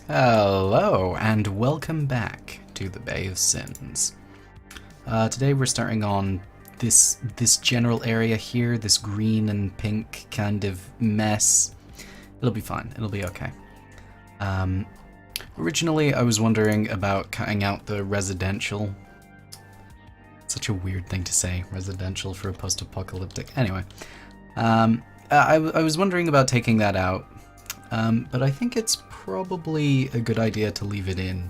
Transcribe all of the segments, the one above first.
Hello, and welcome back to the Bay of Sins. Today we're starting on this general area here, this green and pink kind of mess. It'll be fine, it'll be okay. Originally I was wondering about cutting out the residential. Such a weird thing to say, residential for a post-apocalyptic. Anyway, I was wondering about taking that out. But I think it's probably a good idea to leave it in,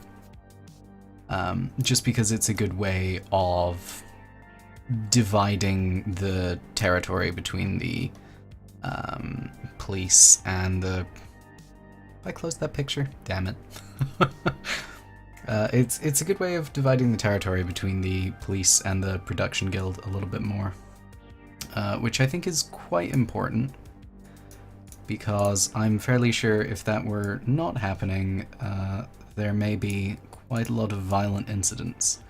just because it's a good way of dividing the territory between the police and the... I closed that picture? Damn it. It's a good way of dividing the territory between the police and the production guild a little bit more, which I think is quite important. Because I'm fairly sure if that were not happening, there may be quite a lot of violent incidents,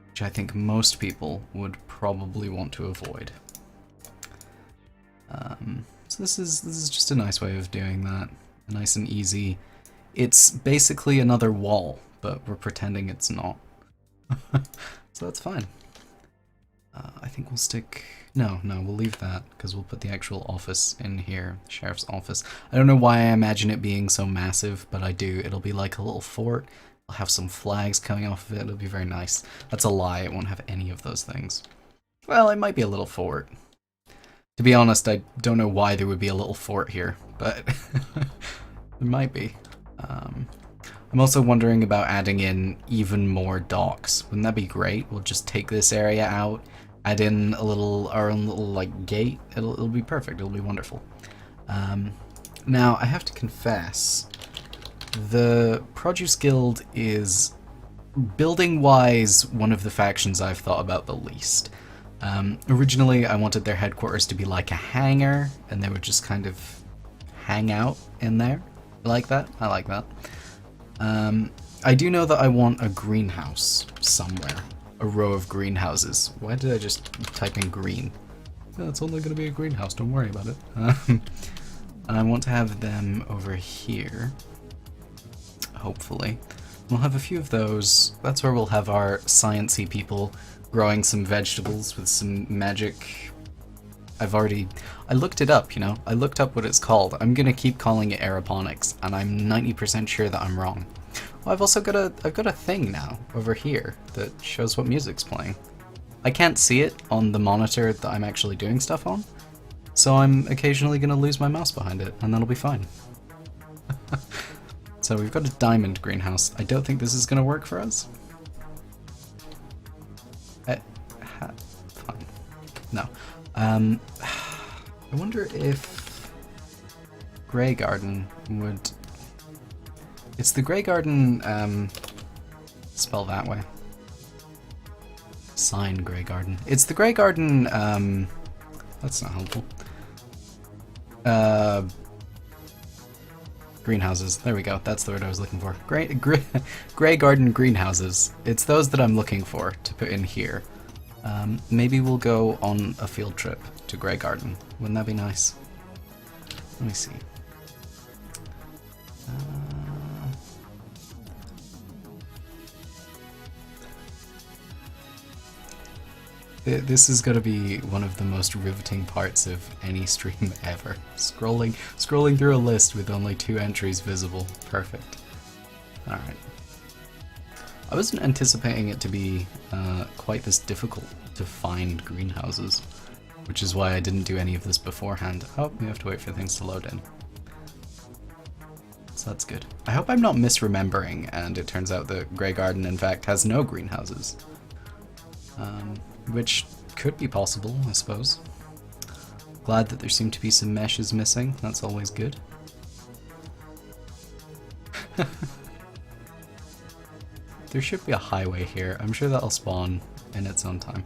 which I think most people would probably want to avoid. So this is just a nice way of doing that, nice and easy. It's basically another wall, but we're pretending it's not. So that's fine. I think we'll stick... No, we'll leave that, because we'll put the actual office in here, sheriff's office. I don't know why I imagine it being so massive, but I do. It'll be like a little fort. I'll have some flags coming off of it. It'll be very nice. That's a lie. It won't have any of those things. Well, it might be a little fort. To be honest, I don't know why there would be a little fort here, but there might be. I'm also wondering about adding in even more docks. Wouldn't that be great? We'll just take this area out, add in our own little like gate. It'll be perfect. It'll be wonderful. Now I have to confess, the Produce Guild is building-wise one of the factions I've thought about the least. Originally, I wanted their headquarters to be like a hangar, and they would just kind of hang out in there. I like that. I like that. I do know that I want a greenhouse somewhere. A row of greenhouses. Why did I just type in green? No, it's only going to be a greenhouse, don't worry about it. I want to have them over here. Hopefully. We'll have a few of those. That's where we'll have our sciencey people growing some vegetables with some magic. I looked it up, you know? I looked up what it's called. I'm going to keep calling it aeroponics, and I'm 90% sure that I'm wrong. Well, I've got a thing now over here that shows what music's playing. I can't see it on the monitor that I'm actually doing stuff on, so I'm occasionally going to lose my mouse behind it, and that'll be fine. So we've got a diamond greenhouse. I don't think this is going to work for us. Fine. No. I wonder if Grey Garden would... It's the Grey Garden, spell that way. Sign Grey Garden. It's the Grey Garden, that's not helpful. Greenhouses. There we go. That's the word I was looking for. Grey Garden greenhouses. It's those that I'm looking for to put in here. Maybe we'll go on a field trip to Grey Garden. Wouldn't that be nice? Let me see. This is going to be one of the most riveting parts of any stream ever. Scrolling through a list with only 2 entries visible. Perfect. Alright. I wasn't anticipating it to be quite this difficult to find greenhouses, which is why I didn't do any of this beforehand. Oh, we have to wait for things to load in. So that's good. I hope I'm not misremembering and it turns out that Grey Garden in fact has no greenhouses. Which could be possible, I suppose. Glad that there seem to be some meshes missing. That's always good. There should be a highway here. I'm sure that'll spawn in its own time.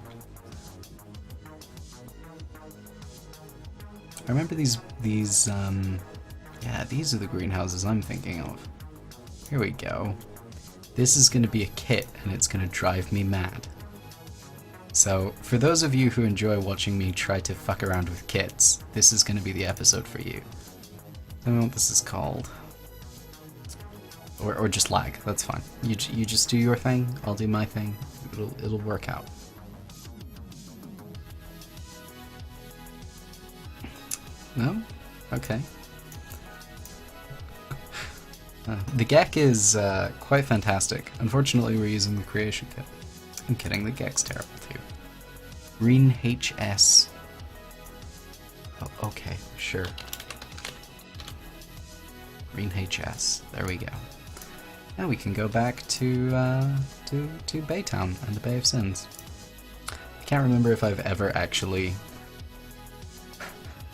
I remember these yeah, these are the greenhouses I'm thinking of. Here we go. This is going to be a kit, and it's going to drive me mad. So, for those of you who enjoy watching me try to fuck around with kits, this is going to be the episode for you. Tell me what this is called. Or just lag, that's fine. You just do your thing, I'll do my thing, it'll work out. No? Okay. The Gek is quite fantastic. Unfortunately, we're using the creation kit. I'm kidding, the Gek's terrible too. Green HS. Oh, okay, sure. Green HS. There we go. Now we can go back to Baytown and the Bay of Sins. I can't remember if I've ever actually...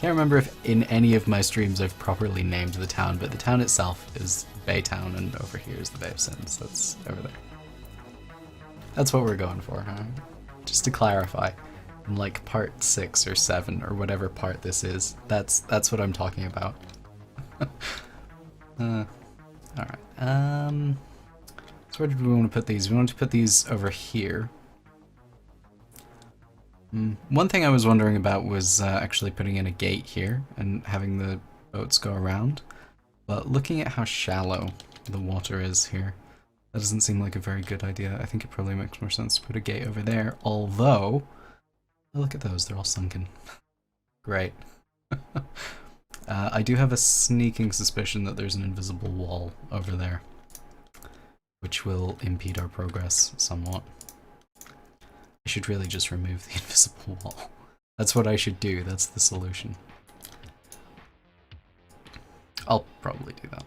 can't remember if in any of my streams I've properly named the town, but the town itself is Baytown, and over here is the Bay of Sins. That's over there. That's what we're going for, huh? Just to clarify, in like part 6 or 7 or whatever part this is, that's what I'm talking about. Alright, so where did we want to put these? We want to put these over here. One thing I was wondering about was actually putting in a gate here and having the boats go around, but looking at how shallow the water is here, that doesn't seem like a very good idea. I think it probably makes more sense to put a gate over there, although, oh, look at those, they're all sunken. Great. I do have a sneaking suspicion that there's an invisible wall over there, which will impede our progress somewhat. I should really just remove the invisible wall. That's what I should do, that's the solution. I'll probably do that.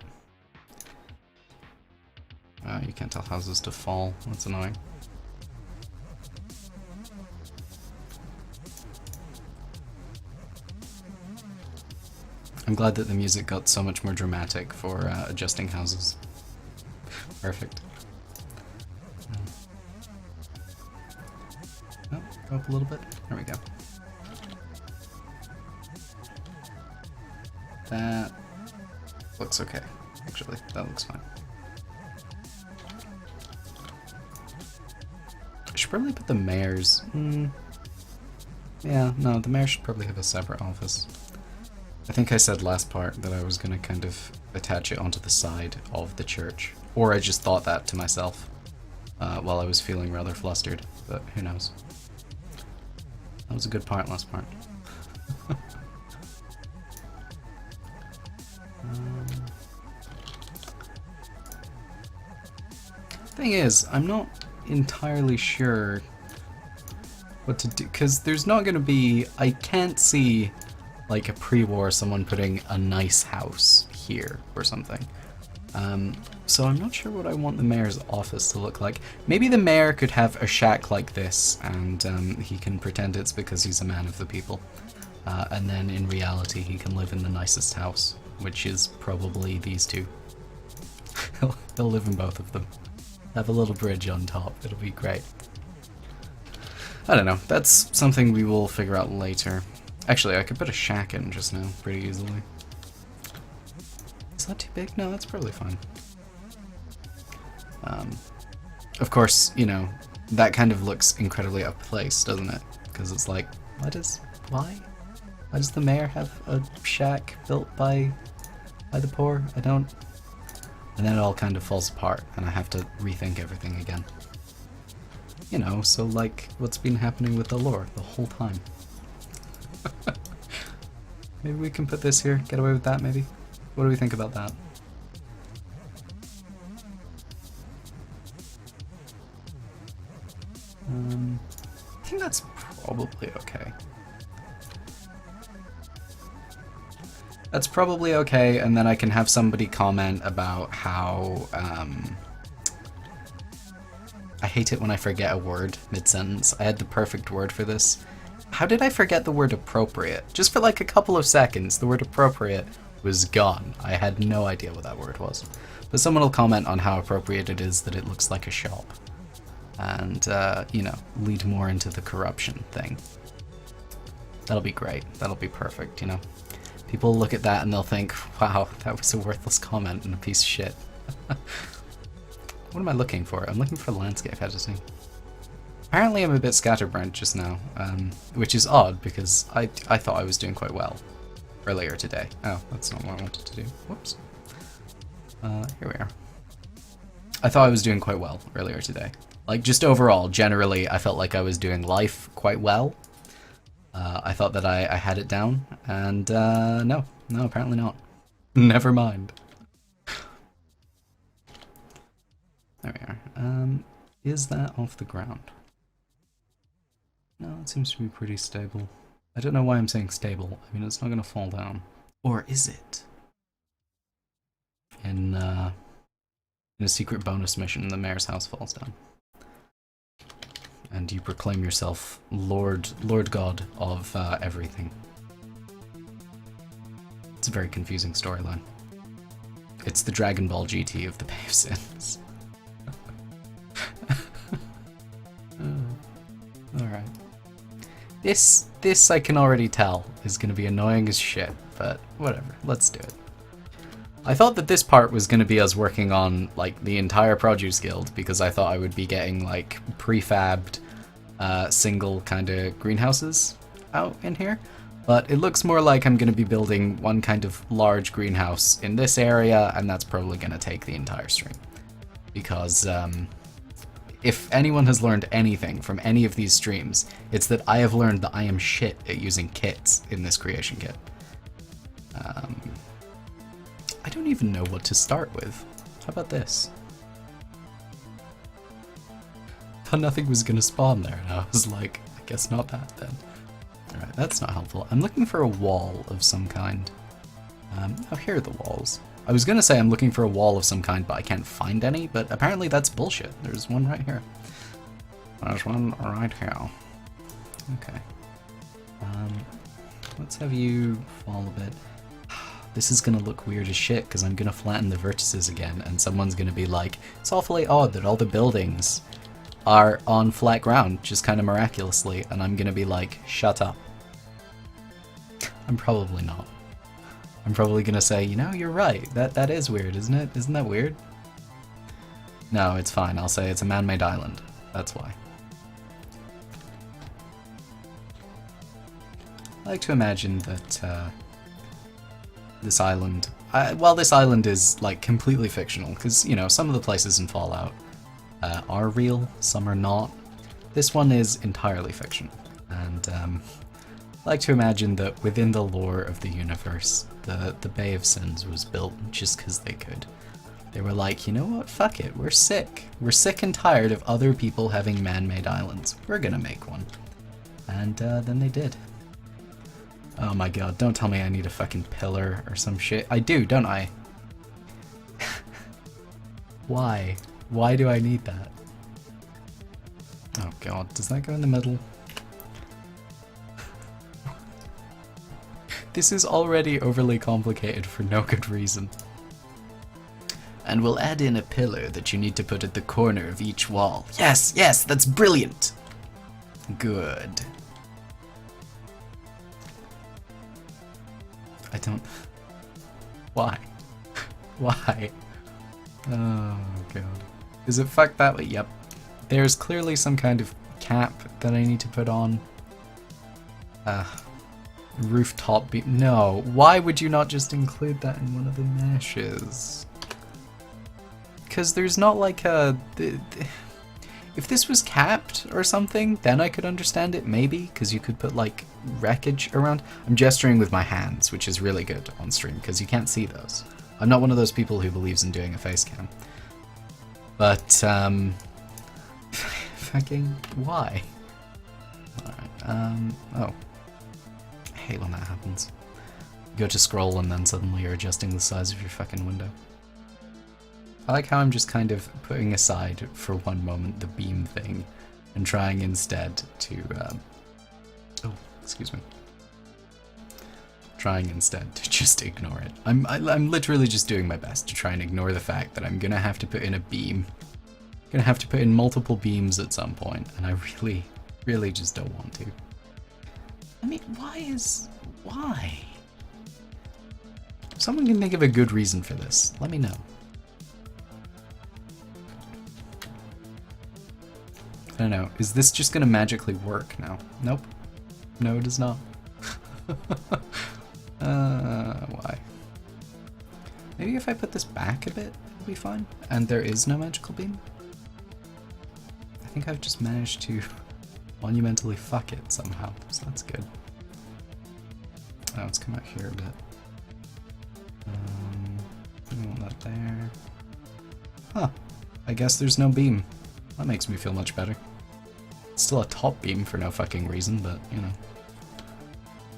You can't tell houses to fall, that's annoying. I'm glad that the music got so much more dramatic for adjusting houses. Perfect. Oh, go up a little bit. There we go. That looks okay, actually. That looks fine. I should probably put the mayor's... Yeah, no, the mayor should probably have a separate office. I think I said last part that I was going to kind of attach it onto the side of the church. Or I just thought that to myself while I was feeling rather flustered, but who knows. That was a good part, last part. Thing is, I'm not entirely sure what to do, because there's not going to be... I can't see... like a pre-war someone putting a nice house here or something. So I'm not sure what I want the mayor's office to look like. Maybe the mayor could have a shack like this and he can pretend it's because he's a man of the people. And then in reality he can live in the nicest house, which is probably these two. He'll live in both of them. Have a little bridge on top, it'll be great. I don't know, that's something we will figure out later. Actually, I could put a shack in just now, pretty easily. Is that too big? No, that's probably fine. Of course, you know, that kind of looks incredibly out of place, doesn't it? Because it's like, why does the mayor have a shack built by the poor? I don't... And then it all kind of falls apart, and I have to rethink everything again. You know, so like what's been happening with the lore the whole time. Maybe we can put this here, get away with that maybe? What do we think about that? I think that's probably okay. That's probably okay, and then I can have somebody comment about how, I hate it when I forget a word mid-sentence. I had the perfect word for this. How did I forget the word appropriate? Just for like a couple of seconds, the word appropriate was gone. I had no idea what that word was. But someone will comment on how appropriate it is that it looks like a shop. And, you know, lead more into the corruption thing. That'll be great. That'll be perfect, you know. People look at that and they'll think, wow, that was a worthless comment and a piece of shit. What am I looking for? I'm looking for landscape editing. Apparently I'm a bit scatterbrained just now, which is odd because I thought I was doing quite well earlier today. Oh, that's not what I wanted to do. Whoops. Here we are. I thought I was doing quite well earlier today. Like, just overall, generally, I felt like I was doing life quite well. I thought that I had it down, and no, apparently not. Never mind. There we are. Is that off the ground? No, it seems to be pretty stable. I don't know why I'm saying stable. I mean, it's not going to fall down. Or is it? In a secret bonus mission, the mayor's house falls down. And you proclaim yourself Lord God of everything. It's a very confusing storyline. It's the Dragon Ball GT of the Bay of Sins. Alright. This I can already tell is going to be annoying as shit, but whatever, let's do it. I thought that this part was going to be us working on, like, the entire Produce Guild, because I thought I would be getting, like, prefabbed, single kind of greenhouses out in here. But it looks more like I'm going to be building one kind of large greenhouse in this area, and that's probably going to take the entire stream. Because, if anyone has learned anything from any of these streams, it's that I have learned that I am shit at using kits in this creation kit. I don't even know what to start with. How about this? Thought nothing was gonna spawn there, and I was like, I guess not that then. Alright, that's not helpful. I'm looking for a wall of some kind. Oh, here are the walls. I was gonna say I'm looking for a wall of some kind, but I can't find any, but apparently that's bullshit. There's one right here. There's one right here. Okay. Let's have you fall a bit. This is gonna look weird as shit, because I'm gonna flatten the vertices again, and someone's gonna be like, it's awfully odd that all the buildings are on flat ground, just kind of miraculously, and I'm gonna be like, shut up. I'm probably not. I'm probably gonna say, you know, you're right, that is weird, isn't it? Isn't that weird? No, it's fine, I'll say it's a man-made island. That's why. I like to imagine that, this island... well, this island is, like, completely fictional, because, you know, some of the places in Fallout are real, some are not. This one is entirely fictional, and I like to imagine that within the lore of the universe, the Bay of Sins was built just because they could. They were like, you know what, fuck it, we're sick. We're sick and tired of other people having man-made islands. We're gonna make one. And then they did. Oh my god, don't tell me I need a fucking pillar or some shit. I do, don't I? Why? Why do I need that? Oh god, does that go in the middle? This is already overly complicated for no good reason. And we'll add in a pillar that you need to put at the corner of each wall. Yes, yes, that's brilliant! Good. I don't... Why? Why? Oh god. Is it fucked that way? Yep. There's clearly some kind of cap that I need to put on. Rooftop beam. No, why would you not just include that in one of the meshes? Because there's not like a... If this was capped or something, then I could understand it, maybe, because you could put, like, wreckage around. I'm gesturing with my hands, which is really good on stream, because you can't see those. I'm not one of those people who believes in doing a face cam. But, fucking, why? Alright, oh. I hate when that happens. You go to scroll and then suddenly you're adjusting the size of your fucking window. I like how I'm just kind of putting aside for one moment the beam thing and trying instead to, oh, excuse me. Trying instead to just ignore it. I'm literally just doing my best to try and ignore the fact that I'm gonna have to put in a beam. I'm gonna have to put in multiple beams at some point, and I really just don't want to. I mean, why? If someone can think of a good reason for this, let me know. I don't know, is this just gonna magically work now? Nope. No, it is not. Why? Maybe if I put this back a bit? be fine. And there is no magical beam. I think I've just managed to monumentally fuck it somehow, so that's good. Oh, let's come out here a bit. I want that there. Huh. I guess there's no beam. That makes me feel much better. It's still a top beam for no fucking reason, but, you know.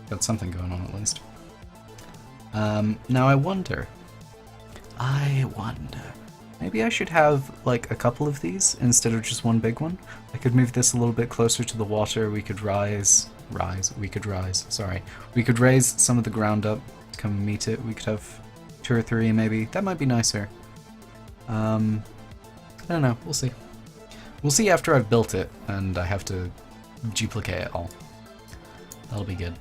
Got something going on at least. Now I wonder. Maybe I should have, like, a couple of these instead of just one big one. I could move this a little bit closer to the water. We could we could raise some of the ground up to come meet it. We could have 2 or 3 maybe. That might be nicer. I don't know. We'll see. We'll see after I've built it and I have to duplicate it all. That'll be good.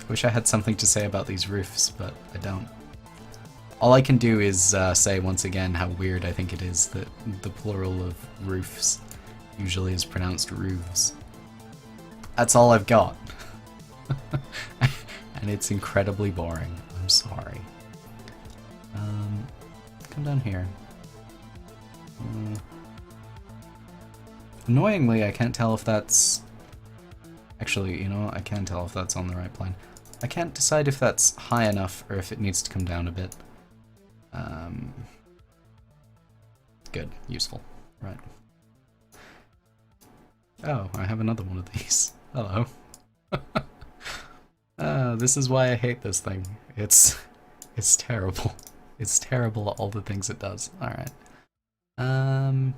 Wish I had something to say about these roofs, but I don't. All I can do is say once again how weird I think it is that the plural of roofs usually is pronounced roofs. That's all I've got. And it's incredibly boring. I'm sorry. Come down here. Annoyingly, I can't tell if that's... Actually, you know, I can tell if that's on the right plane. I can't decide if that's high enough or if it needs to come down a bit. Good. Useful. Right. Oh, I have another one of these. Hello. This is why I hate this thing. It's terrible. It's terrible at all the things it does. Alright. No,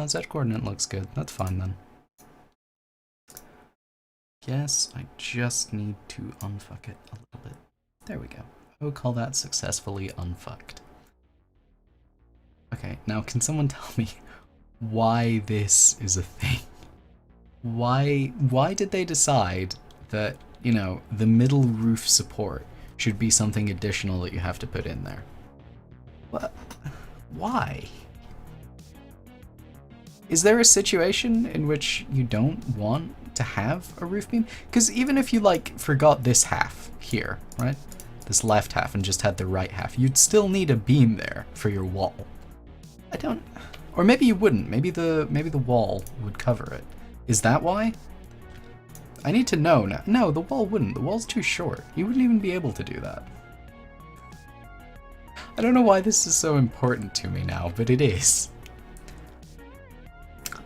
Z coordinate looks good. That's fine then. Guess I just need to unfuck it a little bit. There we go. I would call that successfully unfucked. Okay, now can someone tell me why this is a thing? Why did they decide that, you know, the middle roof support should be something additional that you have to put in there? What? Why? Is there a situation in which you don't want to have a roof beam? Because even if you, like, forgot this half here, right? This left half and just had the right half, you'd still need a beam there for your wall. I don't... Or maybe you wouldn't. Maybe the wall would cover it. Is that why? I need to know now. No, the wall wouldn't. The wall's too short. You wouldn't even be able to do that. I don't know why this is so important to me now, but it is.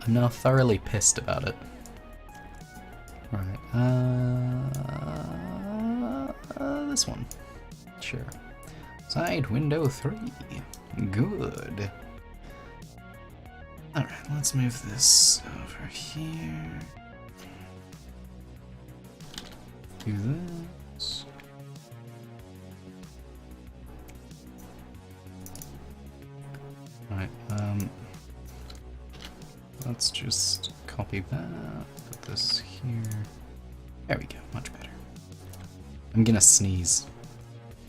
I'm now thoroughly pissed about it. Right, this one. Sure. Side window 3. Good. Alright, let's move this over here. Do this. Right, let's just copy that, put this here. There we go, much better. I'm gonna sneeze.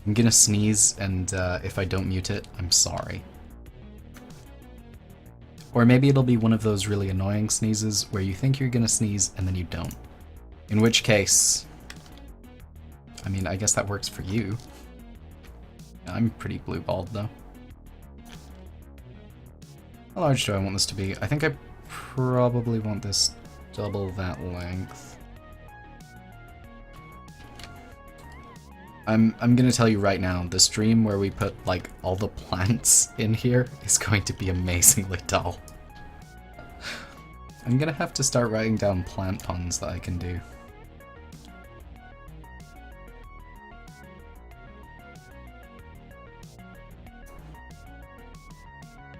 I'm gonna sneeze, and if I don't mute it, I'm sorry. Or maybe it'll be one of those really annoying sneezes where you think you're gonna sneeze and then you don't. In which case, I mean, I guess that works for you. I'm pretty blue-balled though. How large do I want this to be? I think I probably want this double that length. I'm gonna tell you right now, the stream where we put like all the plants in here is going to be amazingly dull. I'm gonna have to start writing down plant puns that I can do.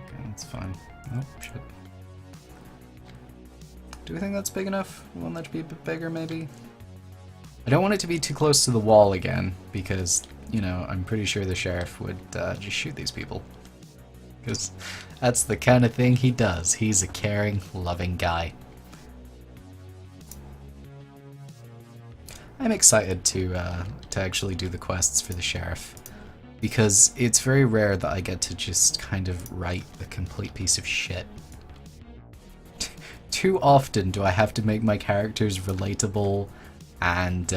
Okay, that's fine. Oh, shit. Do we think that's big enough? We want that to be a bit bigger, maybe? I don't want it to be too close to the wall again, because, you know, I'm pretty sure the sheriff would just shoot these people. Because that's the kind of thing he does. He's a caring, loving guy. I'm excited to actually do the quests for the sheriff, because it's very rare that I get to just kind of write a complete piece of shit too often do I have to make my characters relatable and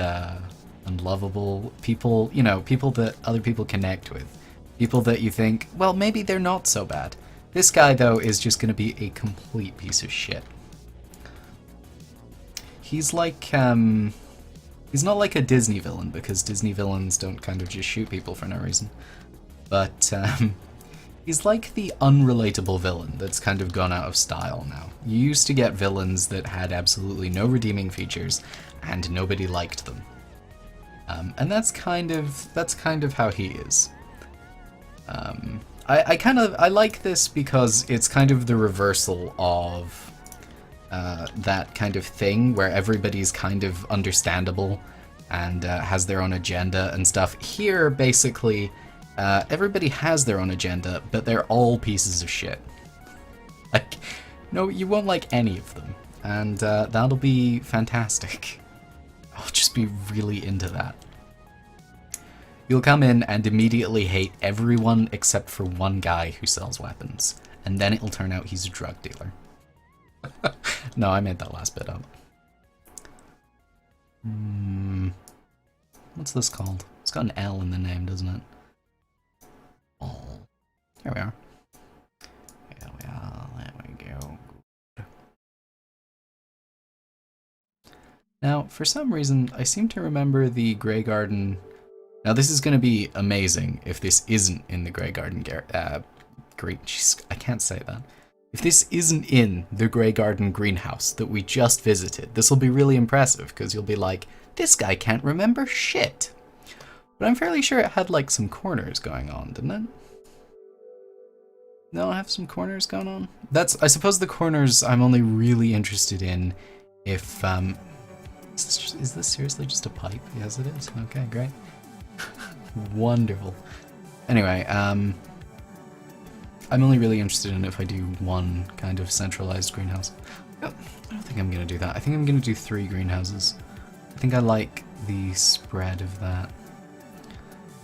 lovable. People, you know, people that other people connect with. People that you think, well, maybe they're not so bad. This guy, though, is just going to be a complete piece of shit. He's like, he's not like a Disney villain, because Disney villains don't kind of just shoot people for no reason. But, he's like the unrelatable villain that's kind of gone out of style now. You used to get villains that had absolutely no redeeming features, and nobody liked them. And that's kind of how he is. I like this because it's kind of the reversal of that kind of thing where everybody's kind of understandable and has their own agenda and stuff. Here, basically, everybody has their own agenda, but they're all pieces of shit. Like, no, you won't like any of them, and that'll be fantastic. I'll just be really into that. You'll come in and immediately hate everyone except for one guy who sells weapons, and then it'll turn out he's a drug dealer. No, I made that last bit up. What's this called? It's got an L in the name, doesn't it? Oh, here we are. Here we are, there we go. Now, for some reason, I seem to remember the Grey Garden. Now, this is going to be amazing if this isn't in the Grey Garden. Jeez, I can't say that. If this isn't in the Grey Garden greenhouse that we just visited, this will be really impressive, because you'll be like, this guy can't remember shit. But I'm fairly sure it had, like, some corners going on, didn't it? No, I have some corners going on? I suppose the corners I'm only really interested in if, is this seriously just a pipe? Yes, it is. Okay, great. Wonderful. Anyway, I'm only really interested in if I do one kind of centralized greenhouse. I don't think I'm going to do that. I think I'm going to do 3 greenhouses. I think I like the spread of that.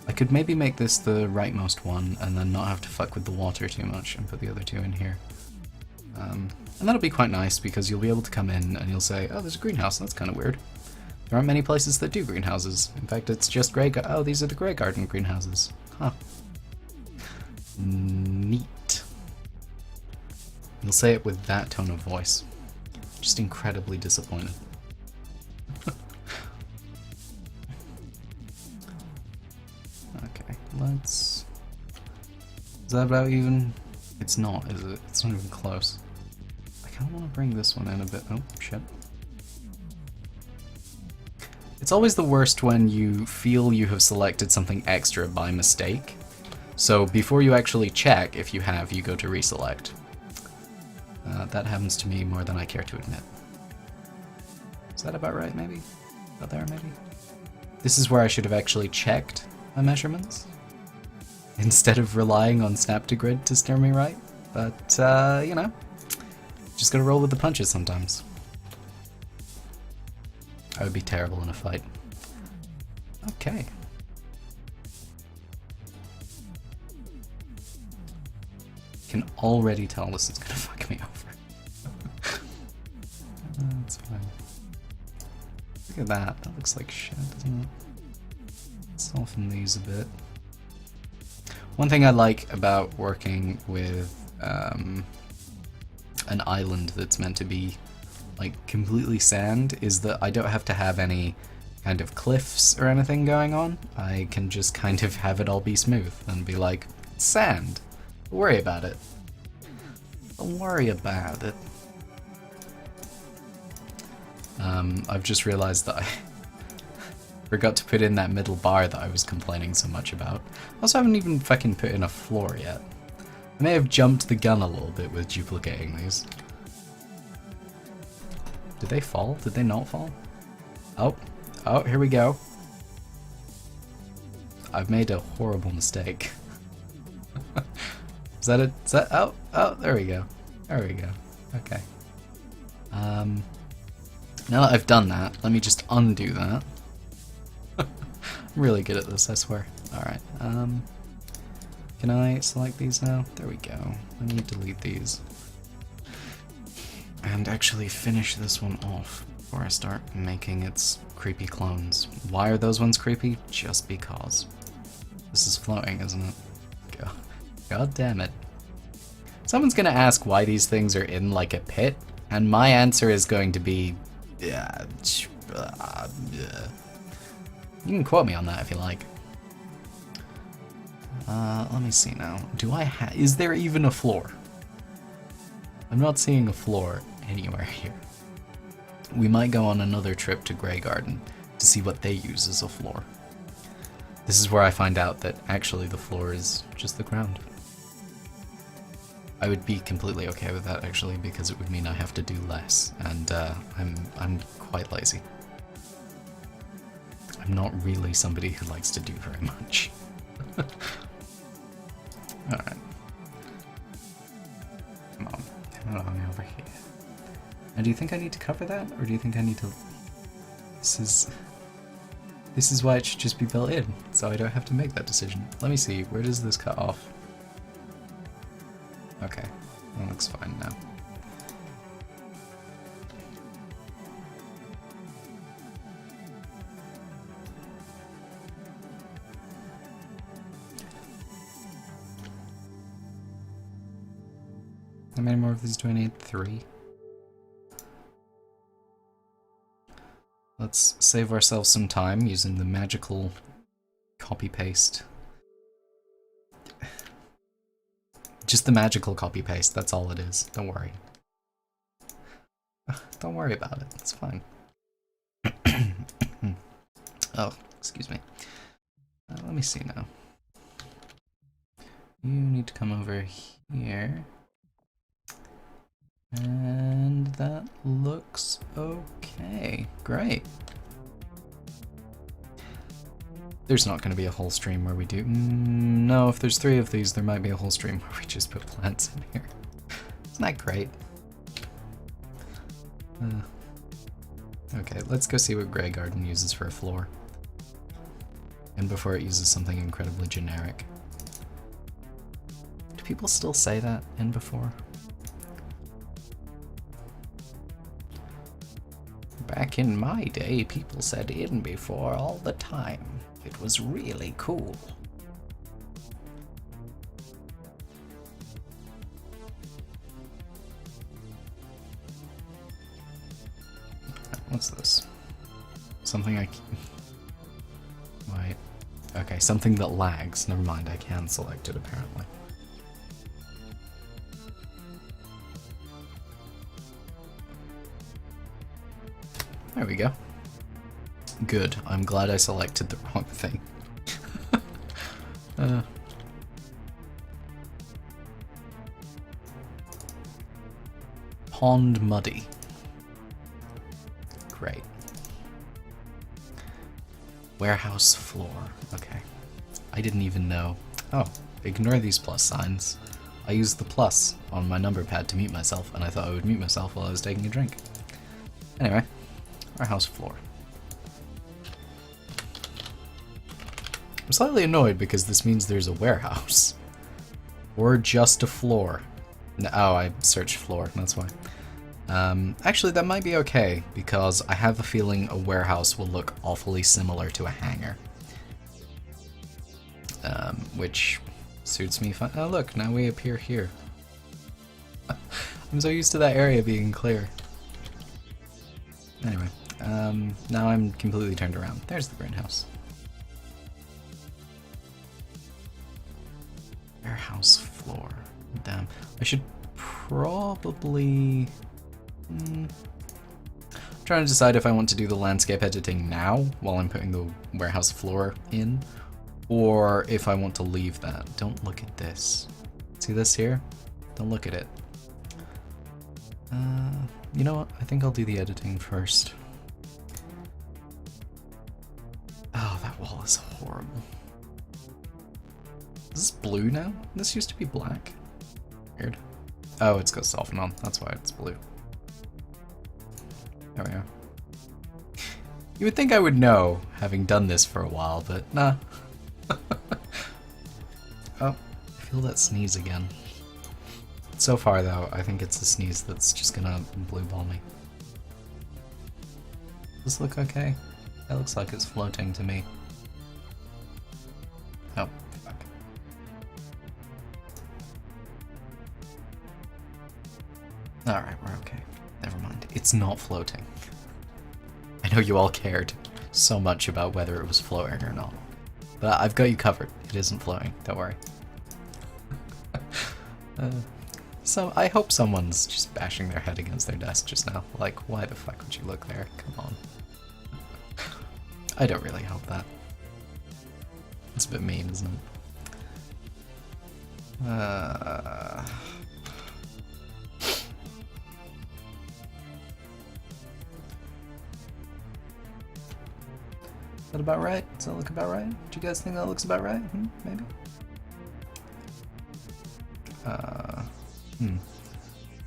I could maybe make this the rightmost one and then not have to fuck with the water too much and put the other 2 in here. And that'll be quite nice because you'll be able to come in and you'll say, oh, there's a greenhouse, that's kind of weird. There aren't many places that do greenhouses. In fact, it's just oh, these are the Grey Garden greenhouses. Huh. Neat. You'll say it with that tone of voice. Just incredibly disappointed. Okay, let's... Is that about even? It's not, is it? It's not even close. I kind of want to bring this one in a bit. Oh, shit. It's always the worst when you feel you have selected something extra by mistake. So before you actually check if you have, you go to reselect. That happens to me more than I care to admit. Is that about right, maybe? About there, maybe? This is where I should have actually checked my measurements, instead of relying on Snap2Grid to steer me right. But, you know, just gotta roll with the punches sometimes. I would be terrible in a fight. Okay. Can already tell this is gonna fuck me over. That's fine. Look at that. That looks like shit, doesn't it? Soften these a bit. One thing I like about working with an island that's meant to be like completely sand is that I don't have to have any kind of cliffs or anything going on. I can just kind of have it all be smooth and be like, it's sand. Don't worry about it. Don't worry about it. I've just realized that I forgot to put in that middle bar that I was complaining so much about. I also haven't even fucking put in a floor yet. I may have jumped the gun a little bit with duplicating these. Did they fall? Did they not fall? Oh, here we go. I've made a horrible mistake. Is that it? Is that, oh, there we go. There we go. Okay. Now that I've done that, let me just undo that. I'm really good at this, I swear. Alright, can I select these now? There we go. Let me delete these. and actually finish this one off before I start making its creepy clones. Why are those ones creepy? Just because. This is floating, isn't it? God damn it. Someone's gonna ask why these things are in like a pit, and my answer is going to be... You can quote me on that if you like. Let me see now. Is there even a floor? I'm not seeing a floor anywhere here. We might go on another trip to Grey Garden to see what they use as a floor. This is where I find out that actually the floor is just the ground. I would be completely okay with that actually, because it would mean I have to do less, and I'm quite lazy. I'm not really somebody who likes to do very much. Alright. Come on over here. And do you think I need to cover that, or do you think I need to... This is why it should just be built in, so I don't have to make that decision. Let me see, where does this cut off? Okay, that looks fine now. How many more of these do I need? 3? Let's save ourselves some time using the magical copy-paste. Just the magical copy-paste, that's all it is. Don't worry. Don't worry about it, it's fine. Oh, excuse me. Let me see now. You need to come over here. And that looks okay. Great. There's not going to be a whole stream where we do... no, if there's 3 of these, there might be a whole stream where we just put plants in here. Isn't that great? Okay, let's go see what Grey Garden uses for a floor. And before it uses something incredibly generic. Do people still say that in before? Back in my day, people said in before all the time. It was really cool. What's this? Something I can... Wait. Okay, something that lags. Never mind, I can select it apparently. There we go. Good. I'm glad I selected the wrong thing. Pond muddy. Great. Warehouse floor. Okay. I didn't even know. Oh, ignore these plus signs. I used the plus on my number pad to mute myself, and I thought I would mute myself while I was taking a drink. Anyway, warehouse floor. I'm slightly annoyed because this means there's a warehouse. Or just a floor. No, oh, I searched floor, that's why. Actually, that might be okay, because I have a feeling a warehouse will look awfully similar to a hangar. Which suits me fine. Oh look, now we appear here. I'm so used to that area being clear. Anyway, now I'm completely turned around. There's the greenhouse. Warehouse floor. Damn. I should probably... I'm trying to decide if I want to do the landscape editing now, while I'm putting the warehouse floor in, or if I want to leave that. Don't look at this. See this here? Don't look at it. You know what? I think I'll do the editing first. Oh, that wall is horrible. Is this blue now? This used to be black. Weird. Oh, it's got soften on. That's why it's blue. There we are. You would think I would know, having done this for a while, but nah. Oh, I feel that sneeze again. So far, though, I think it's a sneeze that's just gonna blue ball me. Does this look okay? That looks like it's floating to me. Oh, fuck. Alright, we're okay. Never mind. It's not floating. I know you all cared so much about whether it was floating or not. But I've got you covered. It isn't floating. Don't worry. So I hope someone's just bashing their head against their desk just now. Like, why the fuck would you look there? Come on. I don't really hope that. It's a bit mean, isn't it? Is that about right? Does that look about right? Do you guys think that looks about right? Maybe?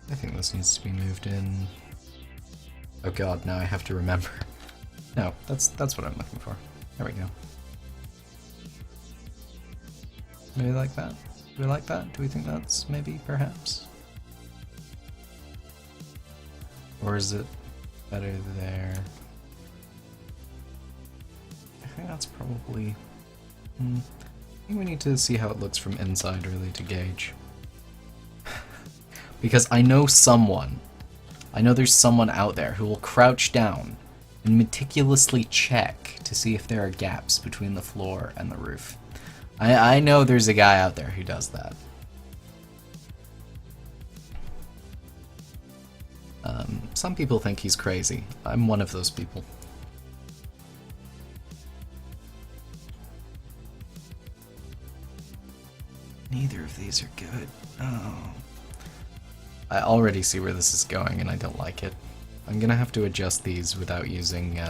I think this needs to be moved in. Oh god, now I have to remember. No, that's what I'm looking for. There we go. Maybe like that? Do we like that? Do we think that's maybe, perhaps? Or is it better there? I think that's probably... I think we need to see how it looks from inside, really, to gauge. Because I know there's someone out there who will crouch down and meticulously check to see if there are gaps between the floor and the roof. I know there's a guy out there who does that. Some people think he's crazy. I'm one of those people. Neither of these are good. Oh. I already see where this is going and I don't like it. I'm gonna have to adjust these without using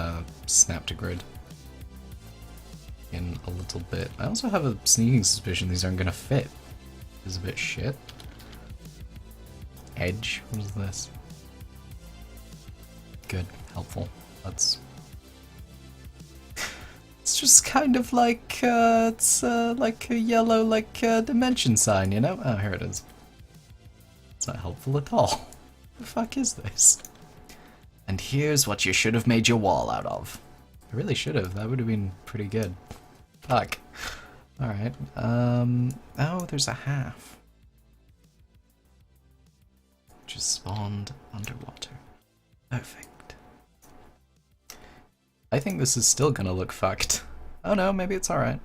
Snap to Grid in a little bit. I also have a sneaking suspicion these aren't gonna fit. This is a bit shit. Edge? What is this? Good. Helpful. Let's... It's just kind of like, it's like a yellow, dimension sign, you know? Oh, here it is. It's not helpful at all. What the fuck is this? And here's what you should have made your wall out of. I really should have. That would have been pretty good. Fuck. Alright. Oh, there's a half. Just spawned underwater. Perfect. I think this is still gonna look fucked. Oh no, maybe it's alright.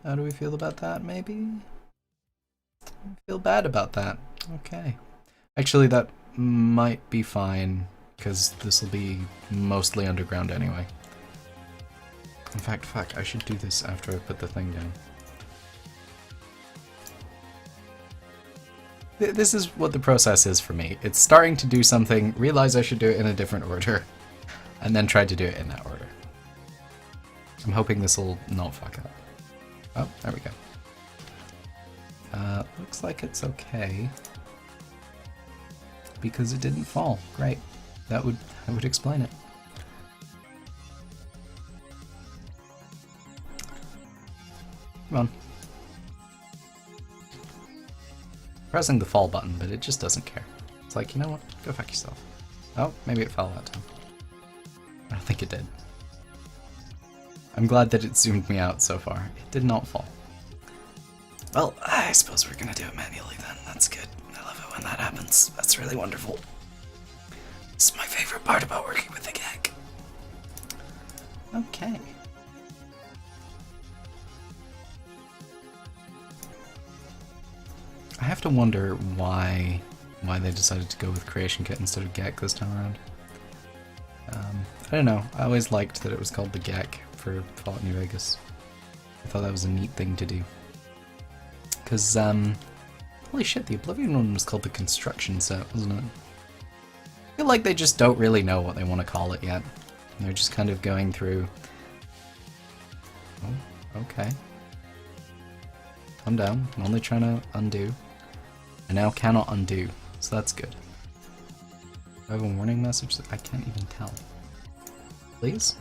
How do we feel about that, maybe? I feel bad about that. Okay. Actually, that might be fine, because this will be mostly underground anyway. In fact, fuck, I should do this after I put the thing down. This is what the process is for me. It's starting to do something, realize I should do it in a different order, and then try to do it in that order. I'm hoping this will not fuck up. Oh, there we go. Looks like it's okay. Because it didn't fall. Great. That would explain it. Come on. Pressing the fall button, but it just doesn't care. It's like, you know what? Go fuck yourself. Oh, maybe it fell that time. I don't think it did. I'm glad that it zoomed me out so far. It did not fall. Well, I suppose we're gonna do it manually then. That's good. I love it when that happens. That's really wonderful. This is my favorite part about working with the gag. Okay. I have to wonder why they decided to go with Creation Kit instead of GECK this time around. I don't know. I always liked that it was called the GECK for Fallout New Vegas. I thought that was a neat thing to do. Because, holy shit, the Oblivion one was called the Construction Set, wasn't it? I feel like they just don't really know what they want to call it yet. They're just kind of going through... Oh, okay. Calm down. I'm only trying to undo. I now cannot undo, so that's good. Do I have a warning message that I can't even tell? Please?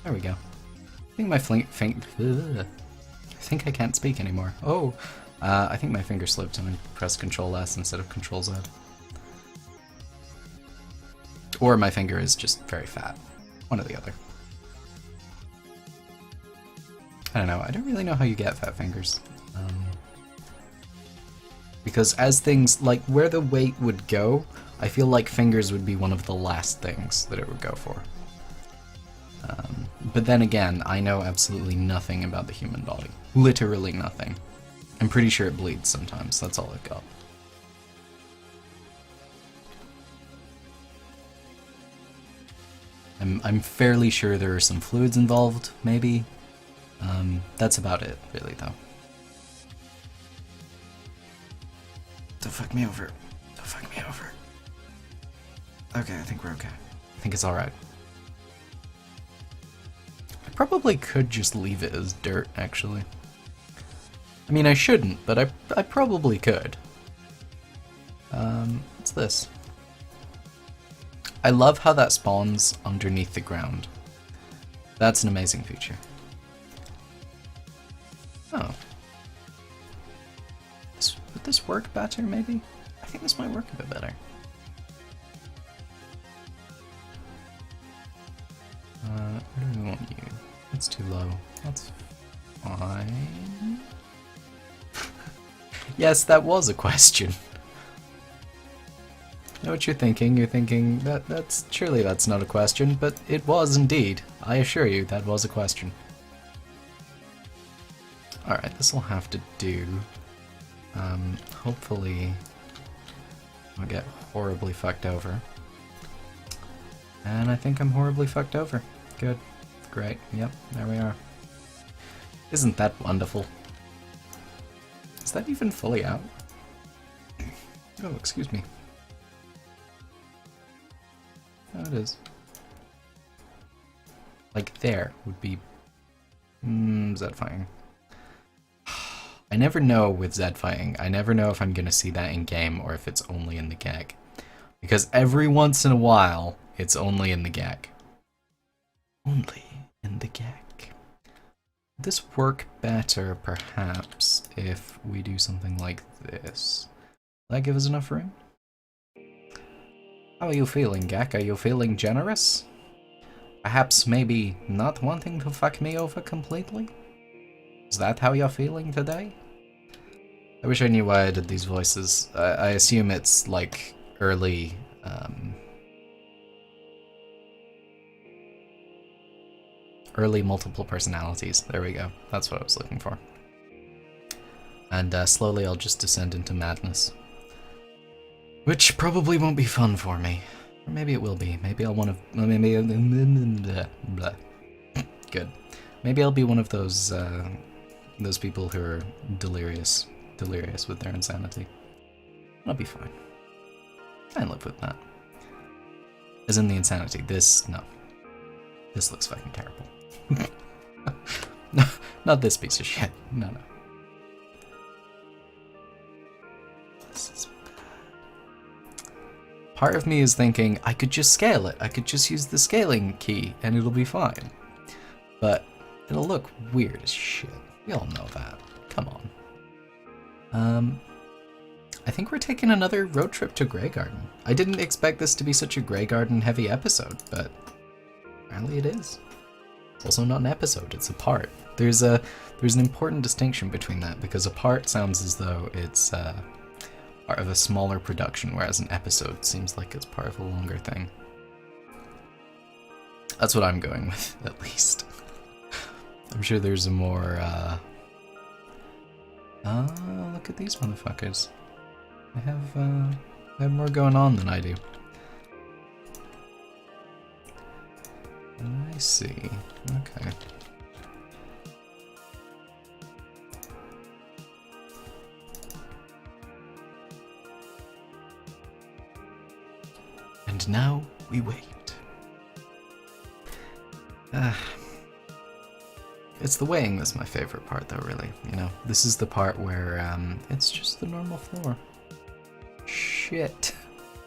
There we go. I think my I think I can't speak anymore. Oh, I think my finger slipped and I pressed Control S instead of Control Z. Or my finger is just very fat. One or the other. I don't know. I don't really know how you get fat fingers. Because as things, like where the weight would go, I feel like fingers would be one of the last things that it would go for. But then again, I know absolutely nothing about the human body. Literally nothing. I'm pretty sure it bleeds sometimes, that's all it got. I'm fairly sure there are some fluids involved, maybe. That's about it, really, though. Don't fuck me over. Don't fuck me over. Okay, I think we're okay. I think it's alright. I probably could just leave it as dirt, actually. I mean, I shouldn't, but I probably could. What's this? I love how that spawns underneath the ground. That's an amazing feature. Oh. Would this work better, maybe? I think this might work a bit better. Where do we want you? It's too low. That's fine. Yes, that was a question. I know what you're thinking. You're thinking that's surely that's not a question, but it was indeed. I assure you, that was a question. Alright, this will have to do. Hopefully I'll get horribly fucked over. And I think I'm horribly fucked over. Good. Great. Yep, there we are. Isn't that wonderful? Is that even fully out? Oh, excuse me. Oh, it is. Like there would be Z-fighting. I never know with Z-fighting. I never know if I'm gonna see that in game or if it's only in the gag. Because every once in a while, it's only in the gag. Only in the gag. Would this work better, perhaps, if we do something like this? Will that give us enough room? How are you feeling, Gak? Are you feeling generous? Perhaps maybe not wanting to fuck me over completely? Is that how you're feeling today? I wish I knew why I did these voices. I assume it's like early early multiple personalities. There we go. That's what I was looking for. And slowly I'll just descend into madness. Which probably won't be fun for me. Or maybe it will be. Maybe I'll want to... Maybe... Blah. Good. Maybe I'll be one of those people who are delirious with their insanity. I'll be fine. I can live with that. As in the insanity. This... No. This looks fucking terrible. No, not this piece of shit. No. This is bad. Part of me is thinking, I could just scale it. I could just use the scaling key and it'll be fine. But it'll look weird as shit. We all know that. Come on. I think we're taking another road trip to Greygarden. I didn't expect this to be such a Greygarden heavy episode, but apparently it is. It's also not an episode, it's a part. There's an important distinction between that, because a part sounds as though it's part of a smaller production, whereas an episode seems like it's part of a longer thing. That's what I'm going with, at least. I'm sure there's a more, look at these motherfuckers. They have more going on than I do. I see. Okay. And now we wait. It's the weighing that's my favorite part, though, really. You know, this is the part where it's just the normal floor. Shit.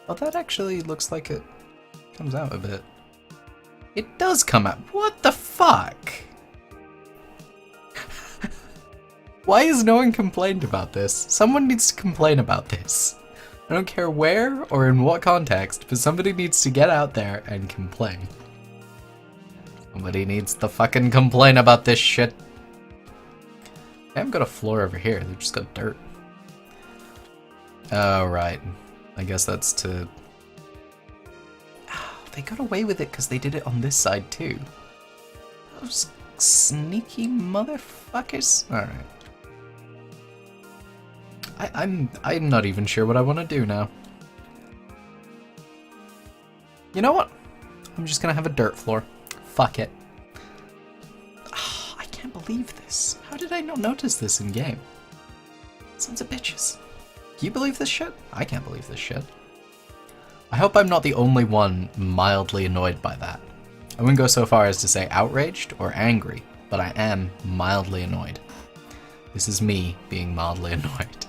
Oh, that actually looks like it comes out a bit. It does come out. What the f- fuck? Why has no one complained about this? Someone needs to complain about this. I don't care where or in what context, but somebody needs to get out there and complain. Somebody needs to fucking complain about this shit. I haven't got a floor over here, they've just got dirt. Oh, right. I guess that's to... Oh, they got away with it because they did it on this side too. Those sneaky motherfuckers. Alright. I'm not even sure what I want to do now. You know what? I'm just gonna have a dirt floor. Fuck it. Oh, I can't believe this. How did I not notice this in game? Sons of bitches. Can you believe this shit? I can't believe this shit. I hope I'm not the only one mildly annoyed by that. I wouldn't go so far as to say outraged or angry, but I am mildly annoyed. This is me being mildly annoyed.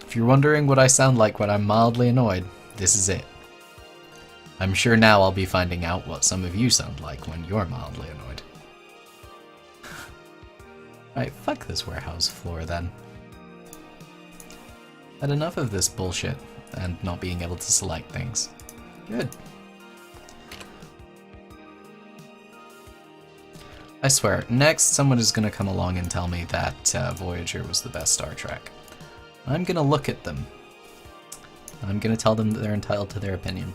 If you're wondering what I sound like when I'm mildly annoyed, this is it. I'm sure now I'll be finding out what some of you sound like when you're mildly annoyed. Right, fuck this warehouse floor then. Had enough of this bullshit and not being able to select things. Good. I swear, next someone is gonna come along and tell me that Voyager was the best Star Trek. I'm gonna look at them. I'm gonna tell them that they're entitled to their opinion.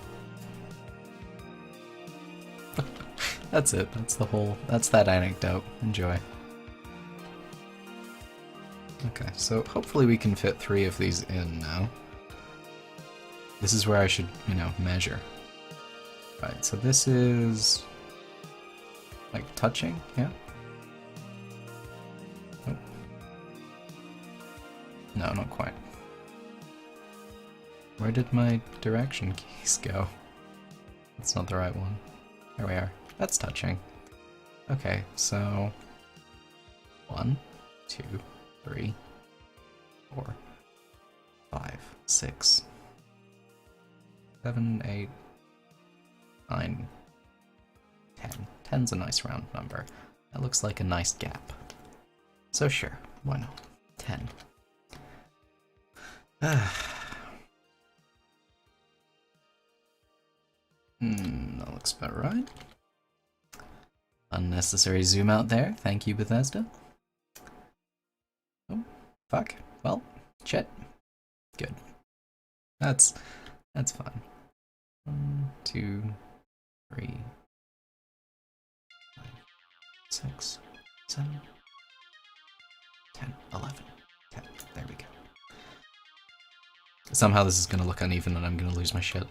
That's it. That's that anecdote. Enjoy. Okay, so hopefully we can fit 3 of these in now. This is where I should, measure. Right, so this is... like touching, yeah? Nope. No, not quite. Where did my direction keys go? That's not the right one. There we are. That's touching. Okay, so... 1, 2, 3, 4, 5, 6, 7, 8, 9, 10. 10's a nice round number. That looks like a nice gap. So sure, why not? 10. That looks about right. Unnecessary zoom out there. Thank you, Bethesda. Oh, fuck. Well, shit. Good. That's fine. 1, 2, 3, 5, 6, 7, 10, 11, 10. There we go. Somehow this is gonna look uneven and I'm gonna lose my shit.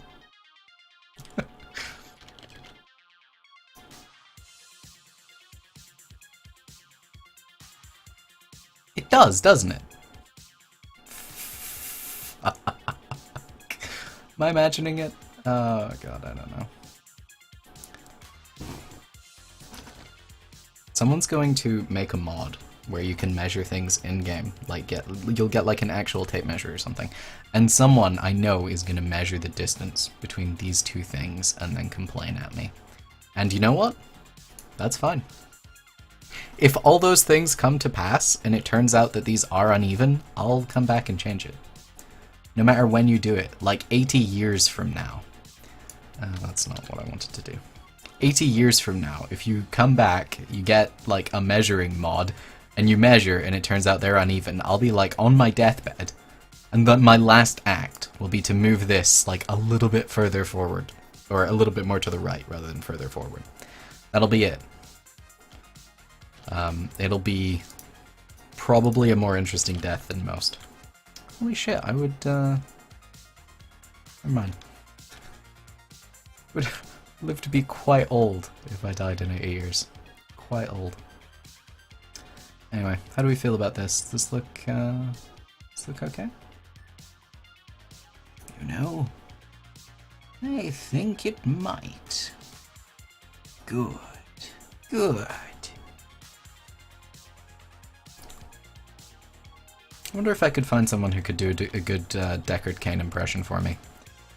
It does, doesn't it? Am I imagining it? Oh god, I don't know. Someone's going to make a mod where you can measure things in-game. Like you'll get like an actual tape measure or something. And someone I know is going to measure the distance between these 2 things and then complain at me. And you know what? That's fine. If all those things come to pass and it turns out that these are uneven, I'll come back and change it. No matter when you do it, like 80 years from now. That's not what I wanted to do. 80 years from now, if you come back, you get like a measuring mod, and you measure and it turns out they're uneven, I'll be like on my deathbed, and then my last act will be to move this like a little bit further forward, or a little bit more to the right rather than further forward. That'll be it. It'll be probably a more interesting death than most. Holy shit, I would, never mind. Would live to be quite old if I died in 8 years. Quite old. Anyway, how do we feel about this? Does this look okay? You know, I think it might. Good. Good. I wonder if I could find someone who could do a good Deckard Cain impression for me.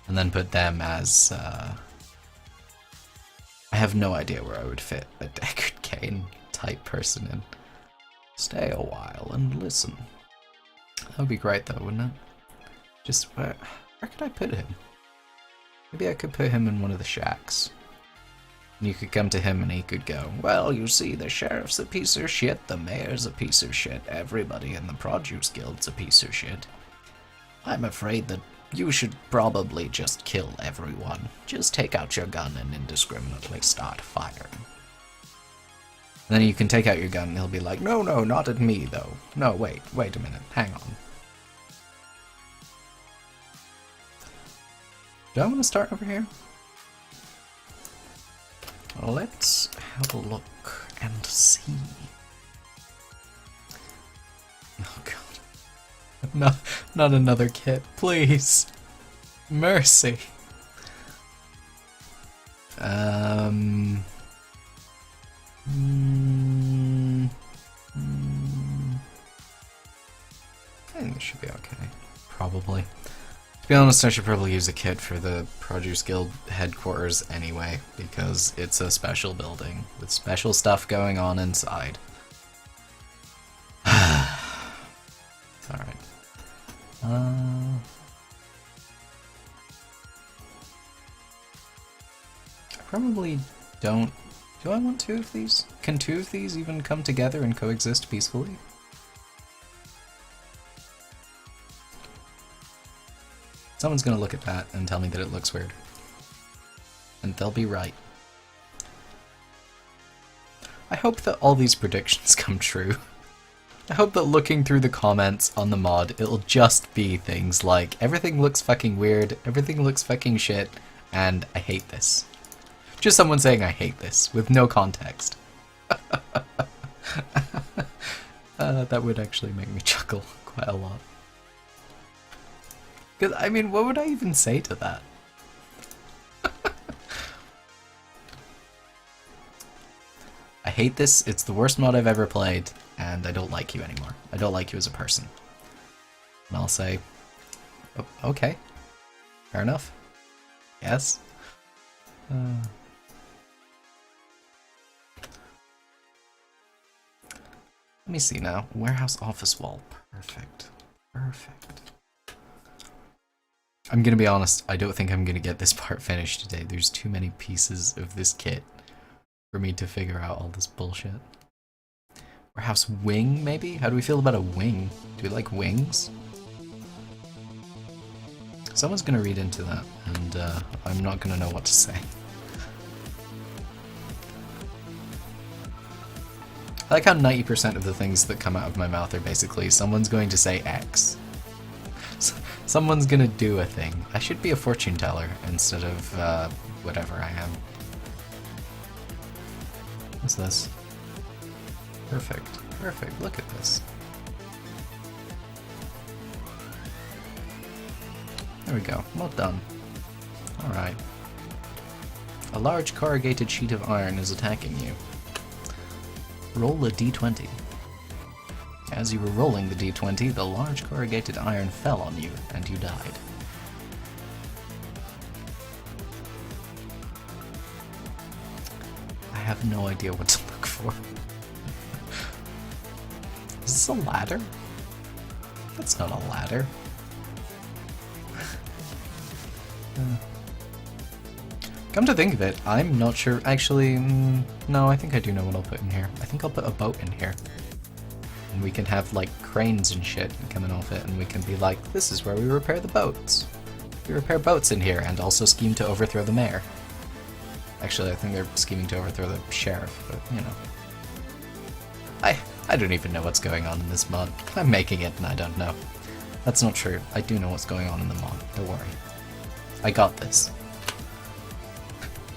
And then put them as... I have no idea where I would fit a Deckard Cain type person in. Stay a while and listen. That would be great though, wouldn't it? Just where could I put him? Maybe I could put him in one of the shacks. And you could come to him and he could go, well, you see, the sheriff's a piece of shit, the mayor's a piece of shit, everybody in the Produce Guild's a piece of shit. I'm afraid that you should probably just kill everyone. Just take out your gun and indiscriminately start firing. And then you can take out your gun and he'll be like, no, no, not at me, though. No, wait a minute, hang on. Do I want to start over here? Let's have a look and see. Oh god. No, not another kit, please. Mercy. I think this should be okay. Probably. To be honest, I should probably use a kit for the Produce Guild headquarters anyway, because it's a special building with special stuff going on inside. It's alright. I probably don't... Do I want two of these? Can two of these even come together and coexist peacefully? Someone's gonna look at that and tell me that it looks weird. And they'll be right. I hope that all these predictions come true. I hope that looking through the comments on the mod, it'll just be things like, everything looks fucking weird, everything looks fucking shit, and I hate this. Just someone saying I hate this, with no context. That would actually make me chuckle quite a lot. Because, I mean, what would I even say to that? I hate this, it's the worst mod I've ever played, and I don't like you anymore. I don't like you as a person. And I'll say, oh, okay, fair enough. Yes. Let me see now. Warehouse office wall. Perfect. Perfect. I'm gonna be honest, I don't think I'm gonna get this part finished today. There's too many pieces of this kit for me to figure out all this bullshit. Warehouse wing, maybe? How do we feel about a wing? Do we like wings? Someone's gonna read into that, and I'm not gonna know what to say. I like how 90% of the things that come out of my mouth are basically, someone's going to say X. Someone's gonna do a thing. I should be a fortune teller instead of whatever I am. What's this? Perfect. Perfect. Look at this. There we go. Well done. Alright. A large corrugated sheet of iron is attacking you. Roll a d20. As you were rolling the d20, the large corrugated iron fell on you, and you died. I have no idea what to look for. Is this a ladder? That's not a ladder. Come to think of it, I'm not sure. Actually, no, I think I do know what I'll put in here. I think I'll put a boat in here. And we can have, like, cranes and shit coming off it, and we can be like, this is where we repair the boats. We repair boats in here, and also scheme to overthrow the mayor. Actually, I think they're scheming to overthrow the sheriff, but, you know. I don't even know what's going on in this mod. I'm making it, and I don't know. That's not true. I do know what's going on in the mod. Don't worry. I got this.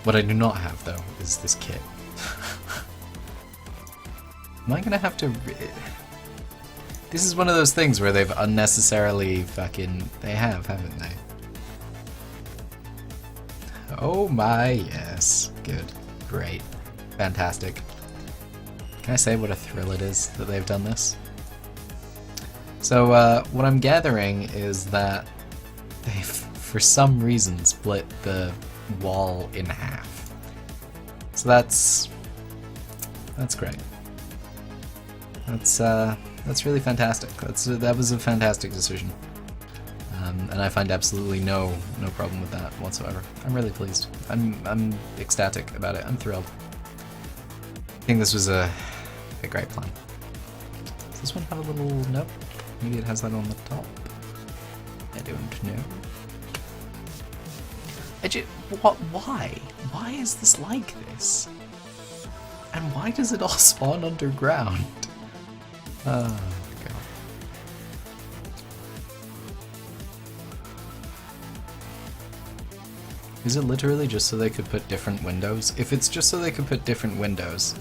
What I do not have, though, is this kit. Am I gonna have to... This is one of those things where they've unnecessarily fucking... They have, haven't they? Oh my, yes. Good. Great. Fantastic. Can I say what a thrill it is that they've done this? So, what I'm gathering is that they've, for some reason, split the wall in half. So that's great. That's really fantastic. That was a fantastic decision. And I find absolutely no problem with that whatsoever. I'm really pleased. I'm ecstatic about it. I'm thrilled. I think this was a great plan. Does this one have a little note? Maybe it has that on the top. I don't know. Why? Why is this like this? And why does it all spawn underground? Oh god. Is it literally just so they could put different windows? If it's just so they could put different windows,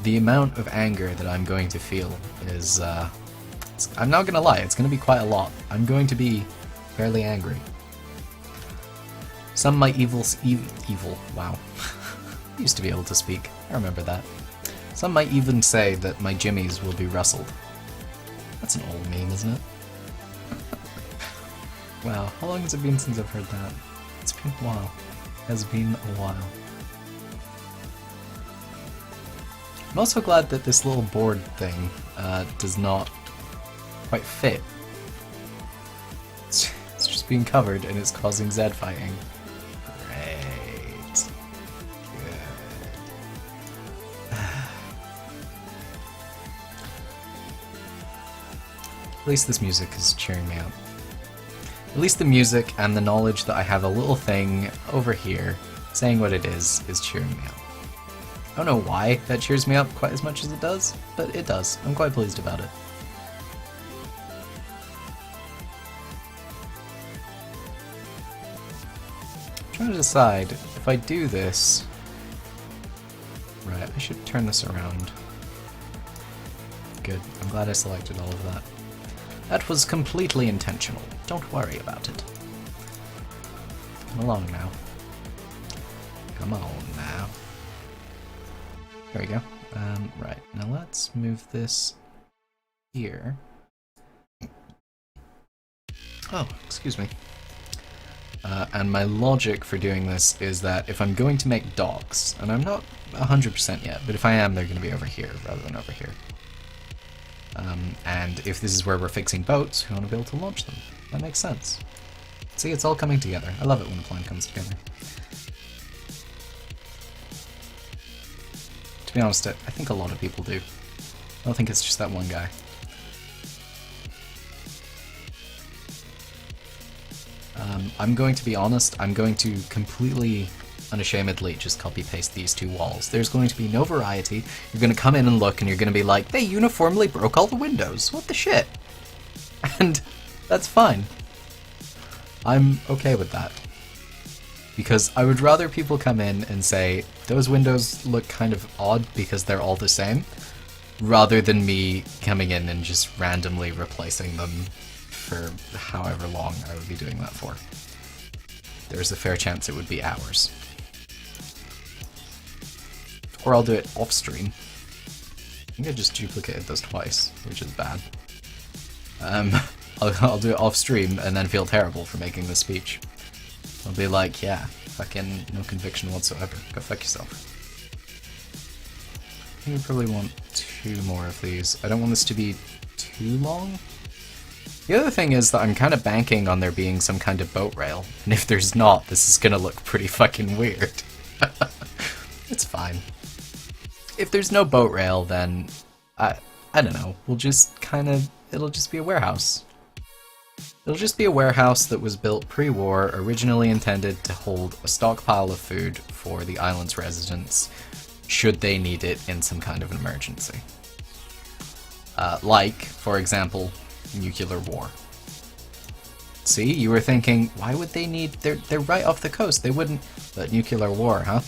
the amount of anger that I'm going to feel is, I'm not gonna lie, it's gonna be quite a lot. I'm going to be fairly angry. Some might evil, wow. I used to be able to speak, I remember that. Some might even say that my jimmies will be rustled. That's an old meme, isn't it? Wow, how long has it been since I've heard that? It's been a while. It has been a while. I'm also glad that this little board thing does not quite fit. It's just being covered and it's causing Zed fighting. Great. Good. At least this music is cheering me up. At least the music and the knowledge that I have a little thing over here saying what it is cheering me up. I don't know why that cheers me up quite as much as it does, but it does. I'm quite pleased about it. I'm trying to decide if I do this... Right, I should turn this around. Good, I'm glad I selected all of that. That was completely intentional. Don't worry about it. Come along now. Come on now. There we go. Right, now let's move this here. Oh, excuse me. And my logic for doing this is that if I'm going to make docks, and I'm not 100% yet, but if I am, they're going to be over here rather than over here. And if this is where we're fixing boats, we want to be able to launch them. That makes sense. See, it's all coming together. I love it when a plan comes together. To be honest, I think a lot of people do. I don't think it's just that one guy. I'm going to be honest, I'm going to completely, unashamedly just copy-paste these two walls. There's going to be no variety. You're going to come in and look and you're going to be like, they uniformly broke all the windows. What the shit? And that's fine. I'm okay with that. Because I would rather people come in and say, those windows look kind of odd because they're all the same, rather than me coming in and just randomly replacing them for however long I would be doing that for. There's a fair chance it would be hours. Or I'll do it off stream. I think I just duplicated those twice, which is bad. I'll do it off stream and then feel terrible for making this speech. I'll be like, yeah, fucking no conviction whatsoever. Go fuck yourself. I think we probably want 2 more of these. I don't want this to be too long. The other thing is that I'm kind of banking on there being some kind of boat rail, and if there's not, this is gonna look pretty fucking weird. It's fine. If there's no boat rail, then I don't know, we'll just kind of, it'll just be a warehouse. It'll just be a warehouse that was built pre-war, originally intended to hold a stockpile of food for the island's residents, should they need it in some kind of an emergency. Like, for example, nuclear war. See, you were thinking, why would they need, they're right off the coast, they wouldn't, but nuclear war, huh?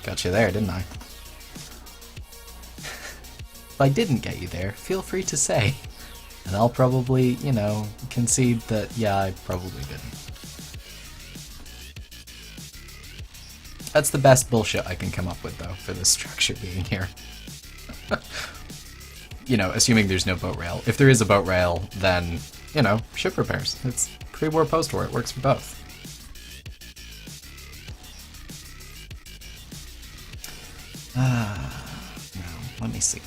Got you there, didn't I? If I didn't get you there, feel free to say. And I'll probably, you know, concede that, yeah, I probably didn't. That's the best bullshit I can come up with, though, for this structure being here. You know, assuming there's no boat rail. If there is a boat rail, then, you know, ship repairs. It's pre-war, post-war. It works for both. No, let me see.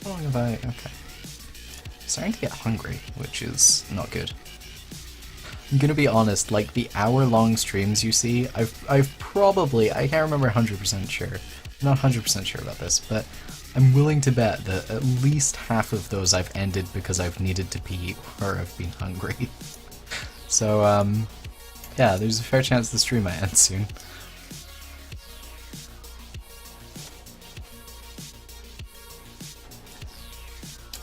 How long have I... Okay. I'm starting to get hungry, which is not good. I'm gonna be honest, like the hour-long streams you see, I've probably, I can't remember 100% sure, I'm not 100% sure about this, but I'm willing to bet that at least half of those I've ended because I've needed to pee or I've been hungry. So, yeah, there's a fair chance the stream might end soon.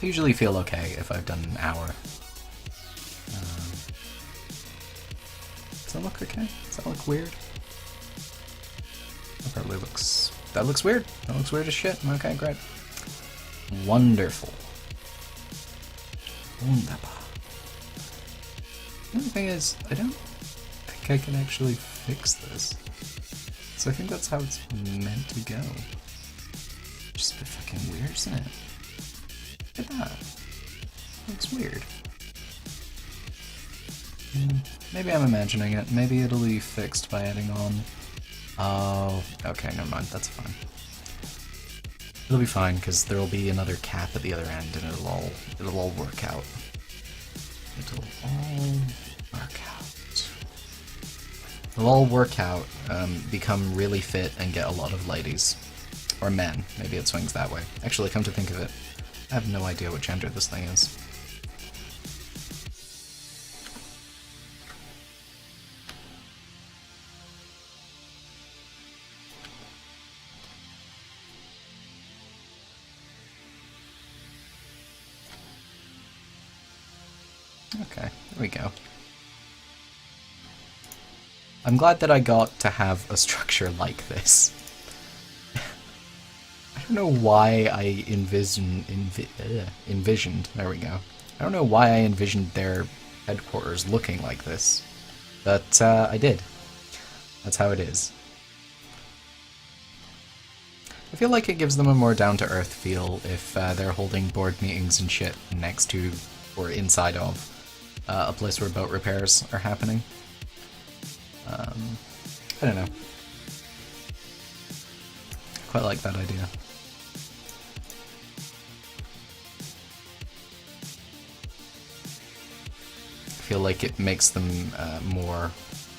I usually feel okay if I've done an hour. Does that look okay? Does that look weird? That probably looks... That looks weird. That looks weird as shit. Okay, great. Wonderful. Wunderbar. The only thing is, I don't think I can actually fix this. So I think that's how it's meant to go. Just a bit fucking weird, isn't it? Look at that. Looks weird. Maybe I'm imagining it. Maybe it'll be fixed by adding on... Oh, okay, never mind. That's fine. It'll be fine, because there'll be another cap at the other end, and it'll all work out. It'll all work out. It'll all work out, become really fit, and get a lot of ladies. Or men. Maybe it swings that way. Actually, come to think of it, I have no idea what gender this thing is. Okay, there we go. I'm glad that I got to have a structure like this. I don't know why I envisioned, there we go. I don't know why I envisioned their headquarters looking like this, but I did. That's how it is. I feel like it gives them a more down-to-earth feel if they're holding board meetings and shit next to, or inside of, a place where boat repairs are happening. I don't know. I quite like that idea. I feel like it makes them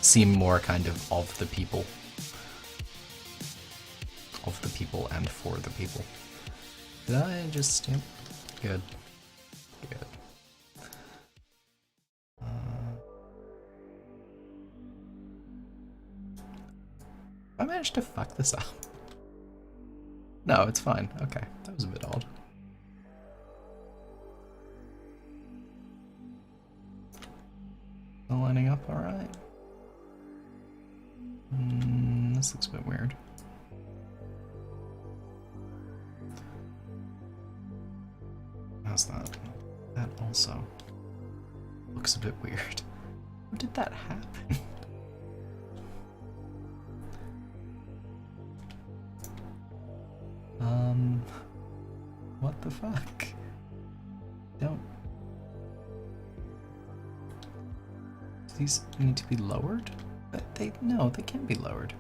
seem more kind of the people. Of the people and for the people. Did I just... Yep. Good. Good. I managed to fuck this up. No, it's fine. Okay, that was a bit odd. Still lining up alright? This looks a bit weird. How's that? That also looks a bit weird. How did that happen? What the fuck? Don't... Do these need to be lowered? But no, they can't be lowered.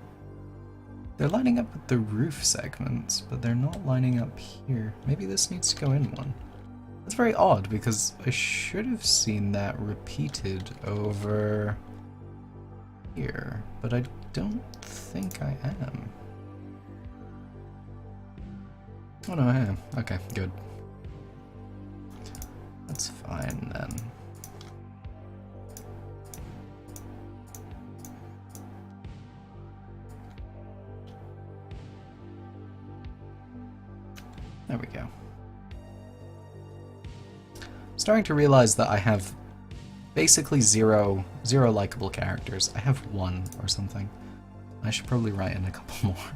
They're lining up with the roof segments, but they're not lining up here. Maybe this needs to go in one. That's very odd, because I should have seen that repeated over here, but I don't think I am. Oh no, I am. Okay, good. That's fine then. There we go. Starting to realize that I have basically zero likable characters. I have one or something. I should probably write in a couple more.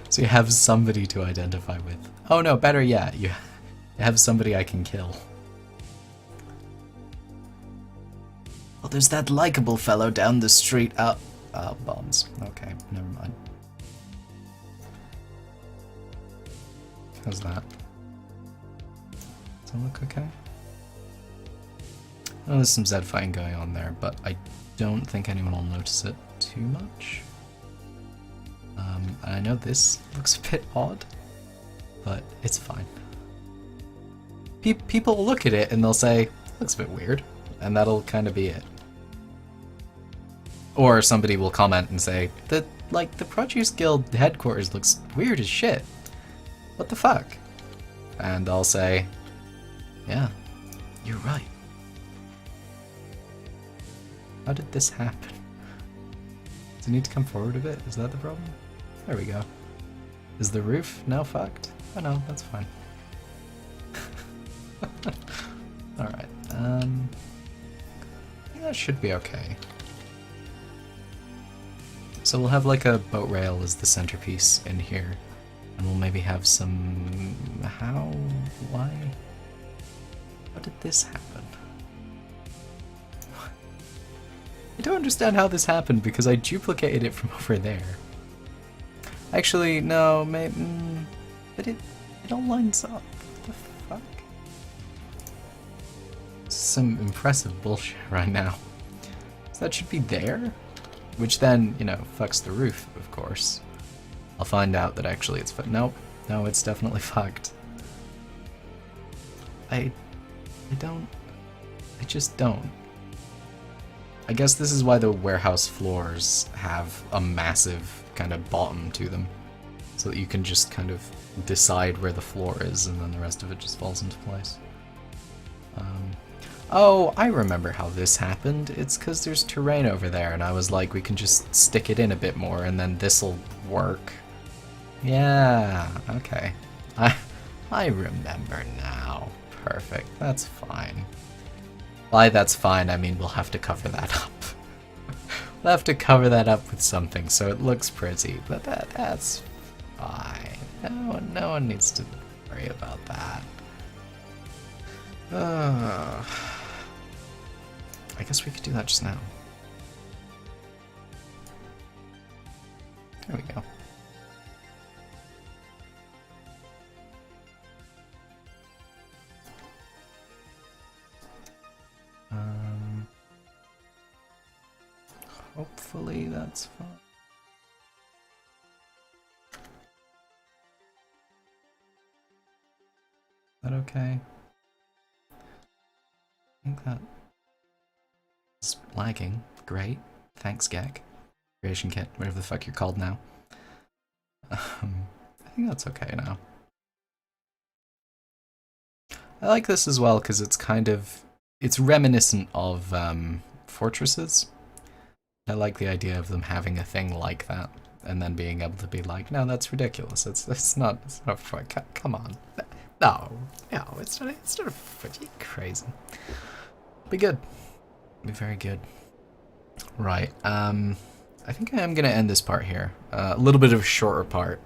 So you have somebody to identify with. Oh no, better yet, you have somebody I can kill. Oh, there's that likable fellow down the street. Bombs. Okay, never mind. How's that? Does that look okay? Oh, there's some Zed fighting going on there, but I don't think anyone will notice it too much. And I know this looks a bit odd, but it's fine. People will look at it and they'll say, looks a bit weird, and that'll kind of be it. Or somebody will comment and say, the Produce Guild headquarters looks weird as shit. What the fuck? And I'll say, yeah, you're right. How did this happen? Does it need to come forward a bit? Is that the problem? There we go. Is the roof now fucked? Oh no, that's fine. Alright, I think that should be okay. So we'll have like a boat rail as the centerpiece in here. And we'll maybe have some... How? Why? How did this happen? I don't understand how this happened because I duplicated it from over there. Actually, no, maybe... but it all lines up. What the fuck? Some impressive bullshit right now. So that should be there? Which then, you know, fucks the roof, of course. I'll find out that actually it's nope. No, it's definitely fucked. I just don't. I guess this is why the warehouse floors have a massive kind of bottom to them. So that you can just kind of decide where the floor is and then the rest of it just falls into place. Oh, I remember how this happened. It's because there's terrain over there and I was like, we can just stick it in a bit more and then this'll work. Yeah, okay. I remember now. Perfect, that's fine. By that's fine, I mean we'll have to cover that up. We'll have to cover that up with something so it looks pretty, but that's fine. No one needs to worry about that. I guess we could do that just now. There we go. Hopefully that's fine. Is that okay? I think that is lagging. Great. Thanks, Gag. Creation Kit, whatever the fuck you're called now. I think that's okay now. I like this as well because it's kind of... it's reminiscent of fortresses. I like the idea of them having a thing like that and then being able to be like, no, that's ridiculous. It's not fun. Come on. No, it's not pretty crazy. Be good. Be very good. Right. I think I am gonna end this part here. A little bit of a shorter part.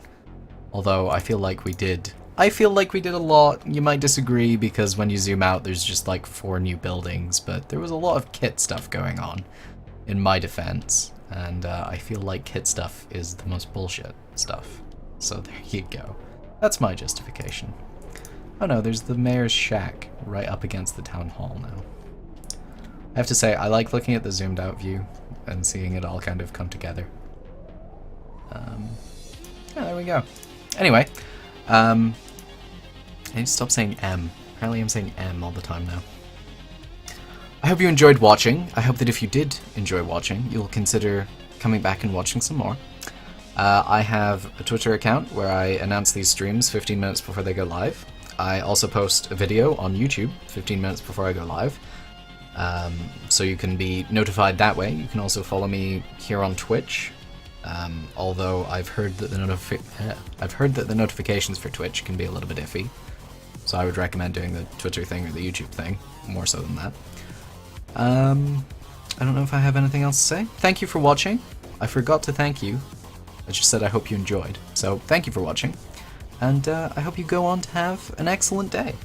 Although I feel like we did a lot. You might disagree because when you zoom out there's just like 4 new buildings, but there was a lot of kit stuff going on in my defense, and I feel like kit stuff is the most bullshit stuff. So there you go. That's my justification. Oh no, there's the mayor's shack right up against the town hall now. I have to say, I like looking at the zoomed out view and seeing it all kind of come together. Yeah, there we go. Anyway, I need to stop saying M. Apparently I'm saying M all the time now. I hope you enjoyed watching. I hope that if you did enjoy watching, you'll consider coming back and watching some more. I have a Twitter account where I announce these streams 15 minutes before they go live. I also post a video on YouTube 15 minutes before I go live. So you can be notified that way. You can also follow me here on Twitch. Although I've heard that the notifications for Twitch can be a little bit iffy. So I would recommend doing the Twitter thing or the YouTube thing, more so than that. I don't know if I have anything else to say. Thank you for watching. I forgot to thank you. I just said I hope you enjoyed. So thank you for watching. And I hope you go on to have an excellent day.